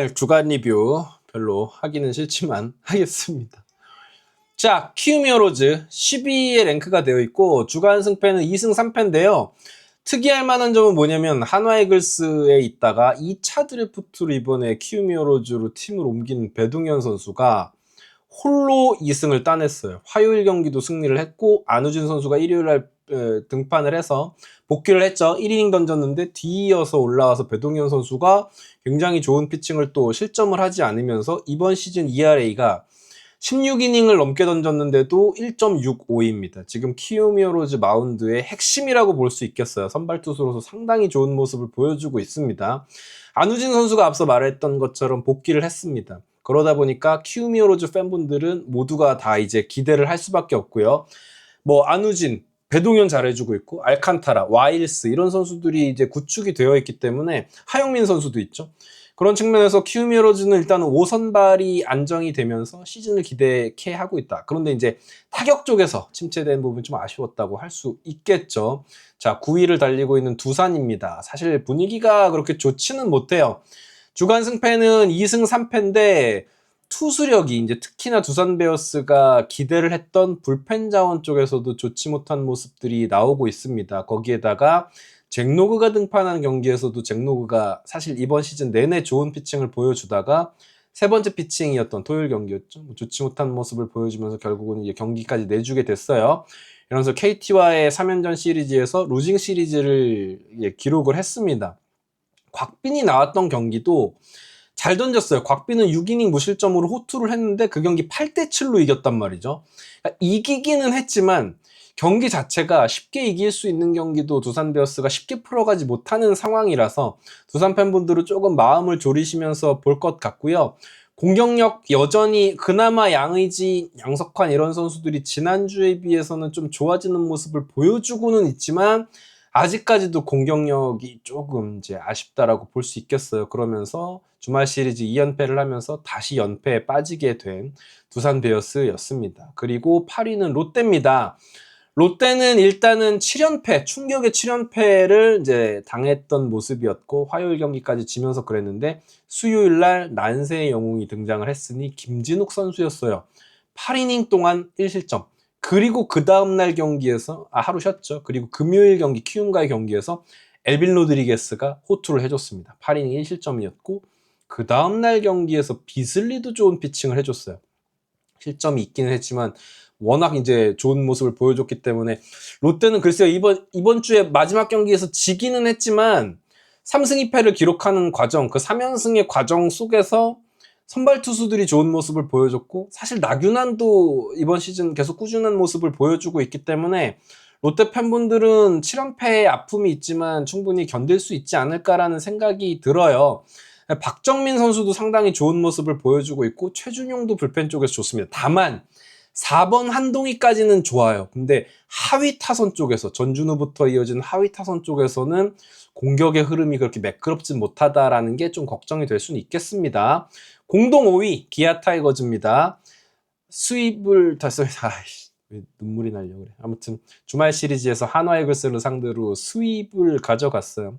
오늘 주간 리뷰 별로 하기는 싫지만 하겠습니다. 자, 키움 히어로즈 12위에 랭크가 되어 있고 주간 승패는 2승 3패인데요. 특이할 만한 점은 뭐냐면 한화 이글스에 있다가 2차 드래프트로 이번에 키움 히어로즈로 팀을 옮긴 배동현 선수가 홀로 2승을 따냈어요. 화요일 경기도 승리를 했고 안우진 선수가 일요일날 등판을 해서 복귀를 했죠. 1이닝 던졌는데 뒤이어서 올라와서 배동현 선수가 굉장히 좋은 피칭을 또 실점을 하지 않으면서 이번 시즌 ERA가 16이닝을 넘게 던졌는데도 1.65입니다. 지금 키움 히어로즈 마운드의 핵심이라고 볼 수 있겠어요. 선발 투수로서 상당히 좋은 모습을 보여주고 있습니다. 안우진 선수가 앞서 말했던 것처럼 복귀를 했습니다. 그러다 보니까 키움 히어로즈 팬분들은 모두가 다 이제 기대를 할 수밖에 없고요. 뭐 안우진, 배동현 잘해주고 있고 알칸타라, 와일스 이런 선수들이 이제 구축이 되어 있기 때문에 하영민 선수도 있죠. 그런 측면에서 키움 히어로즈는 일단은 5선발이 안정이 되면서 시즌을 기대케 하고 있다. 그런데 이제 타격 쪽에서 침체된 부분 좀 아쉬웠다고 할 수 있겠죠. 자, 9위를 달리고 있는 두산입니다. 사실 분위기가 그렇게 좋지는 못해요. 주간 승패는 2승 3패인데 투수력이 이제 특히나 두산 베어스가 기대를 했던 불펜 자원 쪽에서도 좋지 못한 모습들이 나오고 있습니다. 거기에다가 잭 로그가 등판하는 경기에서도 잭 로그가 사실 이번 시즌 내내 좋은 피칭을 보여주다가 세 번째 피칭이었던 토요일 경기였죠. 좋지 못한 모습을 보여주면서 결국은 이제 경기까지 내주게 됐어요. 이러면서 KT와의 3연전 시리즈에서 루징 시리즈를 기록을 했습니다. 곽빈이 나왔던 경기도 잘 던졌어요. 곽빈은 6이닝 무실점으로 호투를 했는데 그 경기 8대7로 이겼단 말이죠. 그러니까 이기기는 했지만 경기 자체가 쉽게 이길 수 있는 경기도 두산 베어스가 쉽게 풀어가지 못하는 상황이라서 두산 팬분들은 조금 마음을 졸이시면서 볼 것 같고요. 공격력 여전히 그나마 양의지, 양석환 이런 선수들이 지난주에 비해서는 좀 좋아지는 모습을 보여주고는 있지만 아직까지도 공격력이 조금 이제 아쉽다라고 볼 수 있겠어요. 그러면서 주말 시리즈 2연패를 하면서 다시 연패에 빠지게 된 두산 베어스였습니다. 그리고 8위는 롯데입니다. 롯데는 일단은 7연패, 충격의 7연패를 이제 당했던 모습이었고 화요일 경기까지 지면서 그랬는데 수요일 날 난세의 영웅이 등장을 했으니 김진욱 선수였어요. 8이닝 동안 1실점. 그리고 그 다음날 경기에서 하루 쉬었죠. 그리고 금요일 경기 키움과의 경기에서 엘빈 로드리게스가 호투를 해줬습니다. 8이닝 1실점이었고 그 다음날 경기에서 비슬리도 좋은 피칭을 해줬어요. 실점이 있기는 했지만 워낙 이제 좋은 모습을 보여줬기 때문에 롯데는 글쎄요 이번 주에 마지막 경기에서 지기는 했지만 3승 2패를 기록하는 과정, 그 3연승의 과정 속에서 선발 투수들이 좋은 모습을 보여줬고 사실 나균환도 이번 시즌 계속 꾸준한 모습을 보여주고 있기 때문에 롯데 팬분들은 7연패의 아픔이 있지만 충분히 견딜 수 있지 않을까라는 생각이 들어요. 박정민 선수도 상당히 좋은 모습을 보여주고 있고 최준용도 불펜 쪽에서 좋습니다. 다만 4번 한동희까지는 좋아요. 근데 하위 타선 쪽에서 전준우부터 이어진 하위 타선 쪽에서는 공격의 흐름이 그렇게 매끄럽진 못하다라는 게 좀 걱정이 될 수는 있겠습니다. 공동 5위 기아 타이거즈입니다. 수입을 달성해서 왜 눈물이 나려고 그래. 아무튼 주말 시리즈에서 한화 이글스를 상대로 수입을 가져갔어요.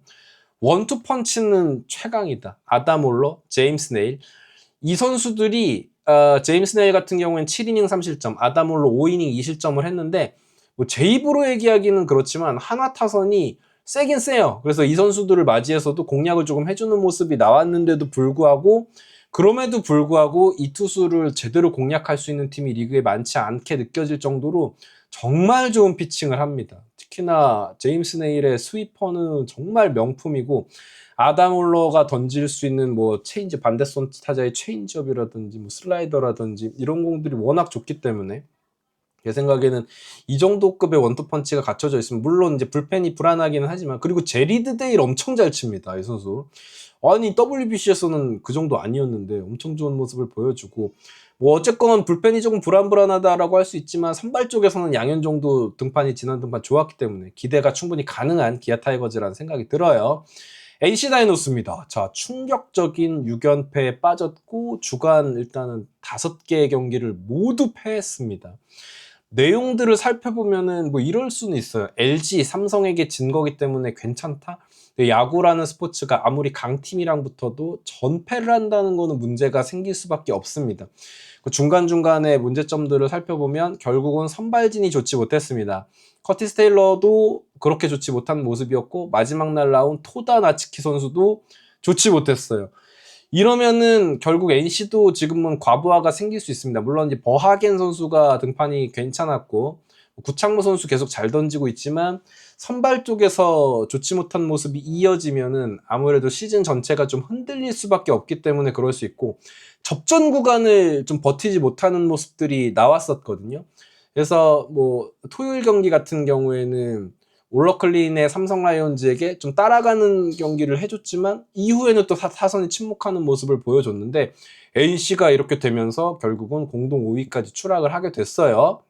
원투 펀치는 최강이다. 아담 올러, 제임스 네일 이 선수들이 제임스 네일 같은 경우에는 7이닝 3실점, 아담 올러 5이닝 2실점을 했는데 뭐 제 입으로 얘기하기는 그렇지만 한화 타선이 세긴 세요. 그래서 이 선수들을 맞이해서도 공략을 조금 해주는 모습이 나왔는데도 불구하고 그럼에도 불구하고 이 투수를 제대로 공략할 수 있는 팀이 리그에 많지 않게 느껴질 정도로 정말 좋은 피칭을 합니다. 특히나 제임스 네일의 스위퍼는 정말 명품이고 아담 올러가 던질 수 있는 뭐 체인지 반대손 타자의 체인지업이라든지 뭐 슬라이더라든지 이런 공들이 워낙 좋기 때문에 제 생각에는 이 정도급의 원투펀치가 갖춰져 있으면 물론 이제 불펜이 불안하기는 하지만 그리고 제리드 데일 엄청 잘 칩니다. 이 선수. 아니 WBC에서는 그 정도 아니었는데 엄청 좋은 모습을 보여주고 뭐 어쨌건 불펜이 조금 불안불안하다라고 할 수 있지만 선발 쪽에서는 양현 정도 등판이 지난 등판 좋았기 때문에 기대가 충분히 가능한 기아 타이거즈라는 생각이 들어요. NC 다이노스입니다. 자, 충격적인 6연패에 빠졌고 주간 일단은 5개의 경기를 모두 패했습니다. 내용들을 살펴보면은 뭐 이럴 수는 있어요. LG, 삼성에게 진 거기 때문에 괜찮다? 근데 야구라는 스포츠가 아무리 강팀이랑 붙어도 전패를 한다는 거는 문제가 생길 수밖에 없습니다. 그 중간중간에 문제점들을 살펴보면 결국은 선발진이 좋지 못했습니다. 커티스 테일러도 그렇게 좋지 못한 모습이었고 마지막 날 나온 토다 나츠키 선수도 좋지 못했어요. 이러면은 결국 NC도 지금은 과부하가 생길 수 있습니다. 물론 이제 버하겐 선수가 등판이 괜찮았고 구창모 선수 계속 잘 던지고 있지만 선발 쪽에서 좋지 못한 모습이 이어지면은 아무래도 시즌 전체가 좀 흔들릴 수밖에 없기 때문에 그럴 수 있고 접전 구간을 좀 버티지 못하는 모습들이 나왔었거든요. 그래서 뭐 토요일 경기 같은 경우에는 올러클린의 삼성 라이온즈에게 좀 따라가는 경기를 해줬지만 이후에는 또 타선이 침묵하는 모습을 보여줬는데 NC가 이렇게 되면서 결국은 공동 5위까지 추락을 하게 됐어요.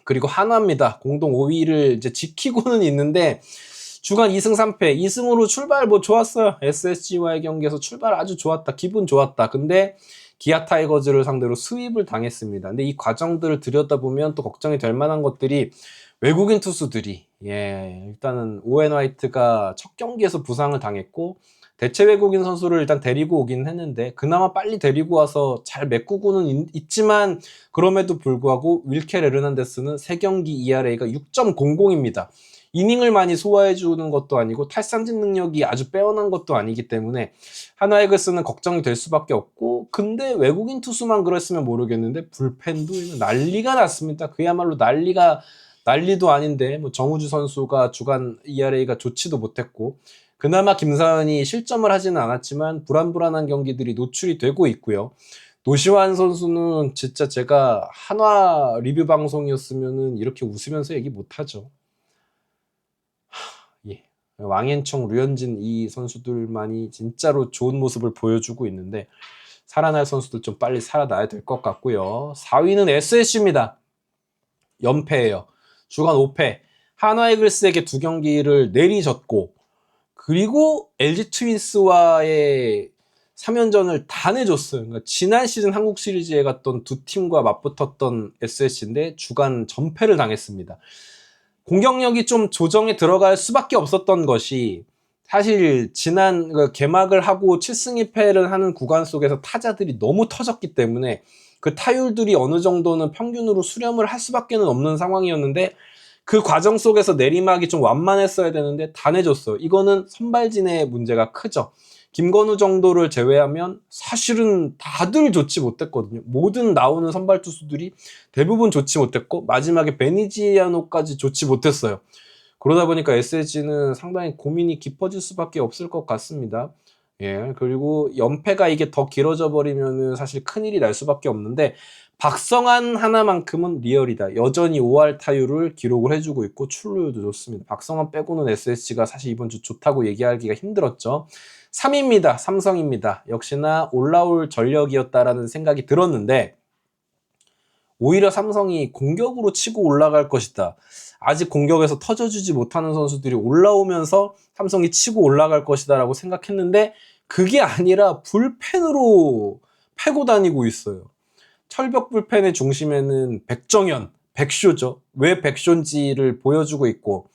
그리고 하나입니다. 공동 5위를 이제 지키고는 있는데 주간 2승 3패 2승으로 출발 뭐 좋았어요. SSG와의 경기에서 출발 아주 좋았다. 기분 좋았다. 근데 기아 타이거즈를 상대로 스윕을 당했습니다. 근데 이 과정들을 들여다보면 또 걱정이 될 만한 것들이 외국인 투수들이 일단은 오웬 화이트가 첫 경기에서 부상을 당했고 대체 외국인 선수를 일단 데리고 오긴 했는데 그나마 빨리 데리고 와서 잘 메꾸고는 있지만 그럼에도 불구하고 윌켈 에르난데스는 3경기 ERA가 6.00입니다. 이닝을 많이 소화해 주는 것도 아니고 탈삼진 능력이 아주 빼어난 것도 아니기 때문에 하나이글스는 걱정이 될 수밖에 없고 근데 외국인 투수만 그랬으면 모르겠는데 불펜도 난리가 났습니다. 그야말로 난리도 아닌데 뭐 정우주 선수가 주간 ERA가 좋지도 못했고 그나마 김사현이 실점을 하지는 않았지만 불안불안한 경기들이 노출이 되고 있고요. 노시환 선수는 진짜 제가 한화 리뷰 방송이었으면은 이렇게 웃으면서 얘기 못하죠. 왕앤청, 류현진 이 선수들만이 진짜로 좋은 모습을 보여주고 있는데 살아날 선수들 좀 빨리 살아나야 될 것 같고요. 4위는 SSG입니다. 연패예요. 주간 5패. 한화 이글스에게 2경기를 내리졌고 그리고 LG 트윈스와의 3연전을 다 내줬어요. 그러니까 지난 시즌 한국 시리즈에 갔던 두 팀과 맞붙었던 SSG인데 주간 전패를 당했습니다. 공격력이 좀 조정에 들어갈 수밖에 없었던 것이 사실 지난 개막을 하고 7승 2패를 하는 구간 속에서 타자들이 너무 터졌기 때문에 그 타율들이 어느 정도는 평균으로 수렴을 할 수밖에 없는 상황이었는데 그 과정 속에서 내리막이 좀 완만했어야 되는데 다 내줬어요. 이거는 선발진의 문제가 크죠. 김건우 정도를 제외하면 사실은 다들 좋지 못했거든요. 모든 나오는 선발 투수들이 대부분 좋지 못했고 마지막에 베니지아노까지 좋지 못했어요. 그러다 보니까 SSG는 상당히 고민이 깊어질 수밖에 없을 것 같습니다. 그리고 연패가 이게 더 길어져 버리면은 사실 큰일이 날 수밖에 없는데 박성환 하나만큼은 리얼이다. 여전히 5할 타율을 기록을 해주고 있고 출루율도 좋습니다. 박성환 빼고는 SSG가 사실 이번 주 좋다고 얘기하기가 힘들었죠. 3위입니다. 삼성입니다. 역시나 올라올 전력이었다라는 생각이 들었는데 오히려 삼성이 공격으로 치고 올라갈 것이다. 아직 공격에서 터져주지 못하는 선수들이 올라오면서 삼성이 치고 올라갈 것이다 라고 생각했는데 그게 아니라 불펜으로 패고 다니고 있어요. 철벽 불펜의 중심에는 백정현, 백쇼죠. 왜 백쇼인지를 보여주고 있고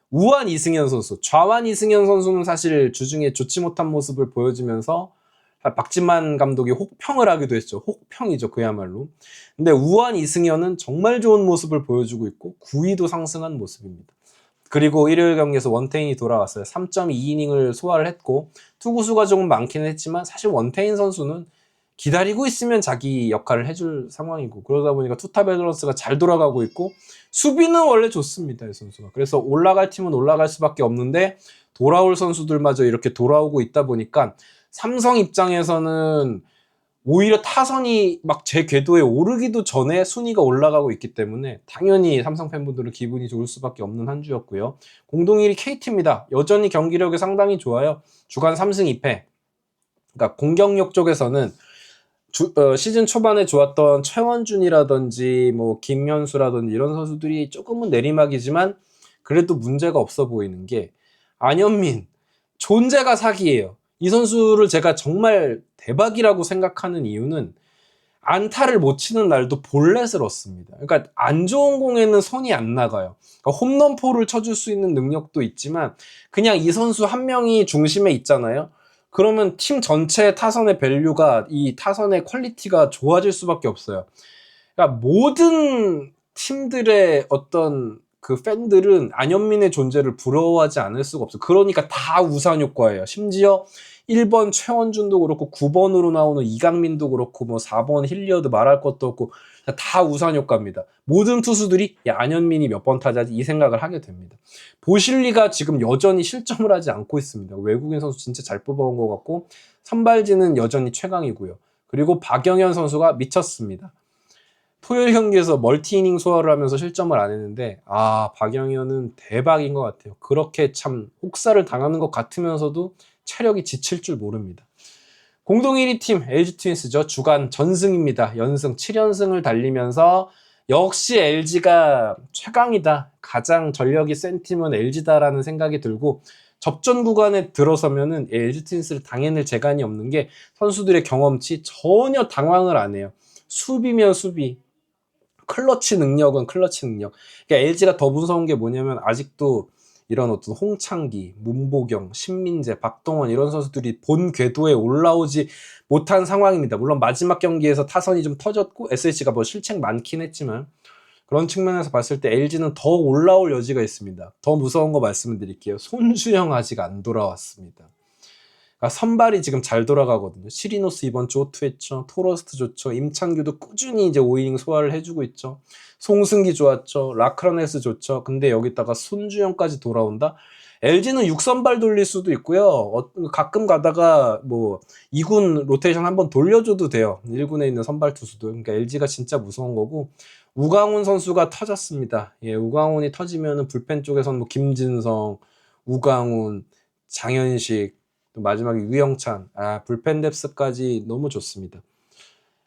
우완 이승현 선수, 좌완 이승현 선수는 사실 주중에 좋지 못한 모습을 보여주면서 박진만 감독이 혹평을 하기도 했죠. 혹평이죠, 그야말로. 근데 우완 이승현은 정말 좋은 모습을 보여주고 있고 9위도 상승한 모습입니다. 그리고 일요일 경기에서 원태인이 돌아왔어요. 3.2이닝을 소화를 했고 투구수가 조금 많기는 했지만 사실 원태인 선수는 기다리고 있으면 자기 역할을 해줄 상황이고 그러다 보니까 투타 밸런스가 잘 돌아가고 있고 수비는 원래 좋습니다. 이 선수가. 그래서 올라갈 팀은 올라갈 수밖에 없는데 돌아올 선수들마저 이렇게 돌아오고 있다 보니까 삼성 입장에서는 오히려 타선이 막 제 궤도에 오르기도 전에 순위가 올라가고 있기 때문에 당연히 삼성 팬분들은 기분이 좋을 수밖에 없는 한 주였고요. 공동 1위 KT입니다. 여전히 경기력이 상당히 좋아요. 주간 3승 2패. 그러니까 공격력 쪽에서는 시즌 초반에 좋았던 최원준이라든지 뭐 김현수라든지 이런 선수들이 조금은 내리막이지만 그래도 문제가 없어 보이는 게 안현민 존재가 사기예요. 이 선수를 제가 정말 대박이라고 생각하는 이유는 안타를 못 치는 날도 볼넷을 얻습니다. 그러니까 안 좋은 공에는 손이 안 나가요. 그러니까 홈런포를 쳐줄 수 있는 능력도 있지만 그냥 이 선수 한 명이 중심에 있잖아요. 그러면 팀 전체 타선의 밸류가 이 타선의 퀄리티가 좋아질 수밖에 없어요. 그러니까 모든 팀들의 어떤 그 팬들은 안현민의 존재를 부러워하지 않을 수가 없어요. 그러니까 다 우산 효과예요. 심지어 1번 최원준도 그렇고 9번으로 나오는 이강민도 그렇고 뭐 4번 힐리어드 말할 것도 없고 다 우산 효과입니다. 모든 투수들이 야, 안현민이 몇 번 타자지 이 생각을 하게 됩니다. 보실리가 지금 여전히 실점을 하지 않고 있습니다. 외국인 선수 진짜 잘 뽑아온 것 같고 선발진은 여전히 최강이고요. 그리고 박영현 선수가 미쳤습니다. 토요일 경기에서 멀티이닝 소화를 하면서 실점을 안 했는데 박영현은 대박인 것 같아요. 그렇게 참 혹사를 당하는 것 같으면서도 체력이 지칠 줄 모릅니다. 공동 1위 팀 LG 트윈스죠. 주간 전승입니다. 연승 7연승을 달리면서 역시 LG가 최강이다. 가장 전력이 센 팀은 LG다라는 생각이 들고 접전 구간에 들어서면은 LG 트윈스를 당해낼 재간이 없는 게 선수들의 경험치 전혀 당황을 안 해요. 수비면 수비, 클러치 능력은 클러치 능력. 그러니까 LG가 더 무서운 게 뭐냐면 아직도 이런 어떤 홍창기, 문보경, 신민재, 박동원 이런 선수들이 본 궤도에 올라오지 못한 상황입니다. 물론 마지막 경기에서 타선이 좀 터졌고 SSG가 뭐 실책 많긴 했지만 그런 측면에서 봤을 때 LG는 더 올라올 여지가 있습니다. 더 무서운 거 말씀드릴게요. 손주영 아직 안 돌아왔습니다. 그러니까 선발이 지금 잘 돌아가거든요. 시리노스 이번 주 호투했죠. 토러스트 좋죠. 임창규도 꾸준히 이제 5이닝 소화를 해주고 있죠. 송승기 좋았죠. 라크라네스 좋죠. 근데 여기다가 손주영까지 돌아온다? LG는 6선발 돌릴 수도 있고요. 가끔 가다가 뭐 2군 로테이션 한번 돌려줘도 돼요. 1군에 있는 선발 투수도. 그러니까 LG가 진짜 무서운 거고 우강훈 선수가 터졌습니다. 예, 우강훈이 터지면은 불펜 쪽에서는 뭐 김진성, 우강훈, 장현식 또 마지막에 유영찬, 불펜 뎁스까지 너무 좋습니다.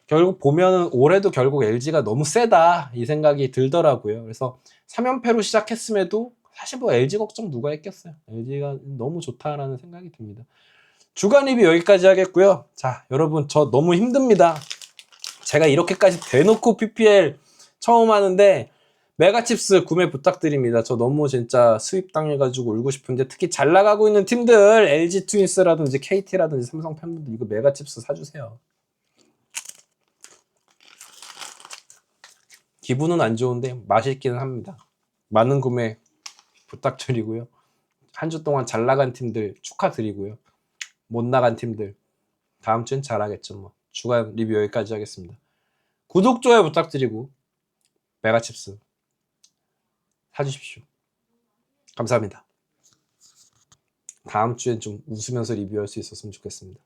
결국 보면은 올해도 결국 LG가 너무 세다 이 생각이 들더라고요. 그래서 3연패로 시작했음에도 사실 뭐 LG 걱정 누가 했겠어요. LG가 너무 좋다라는 생각이 듭니다. 주간 리뷰 여기까지 하겠고요. 자, 여러분 저 너무 힘듭니다. 제가 이렇게까지 대놓고 PPL 처음 하는데 메가칩스 구매 부탁드립니다. 저 너무 진짜 수입 당해가지고 울고 싶은데 특히 잘 나가고 있는 팀들 LG 트윈스라든지 KT라든지 삼성 팬분들 이거 메가칩스 사주세요. 기분은 안 좋은데 맛있기는 합니다. 많은 구매 부탁드리고요. 한 주 동안 잘 나간 팀들 축하드리고요. 못 나간 팀들 다음 주엔 잘하겠죠. 뭐 주간 리뷰 여기까지 하겠습니다. 구독, 좋아요 부탁드리고 메가칩스 사주십시오. 감사합니다. 다음 주엔 좀 웃으면서 리뷰할 수 있었으면 좋겠습니다.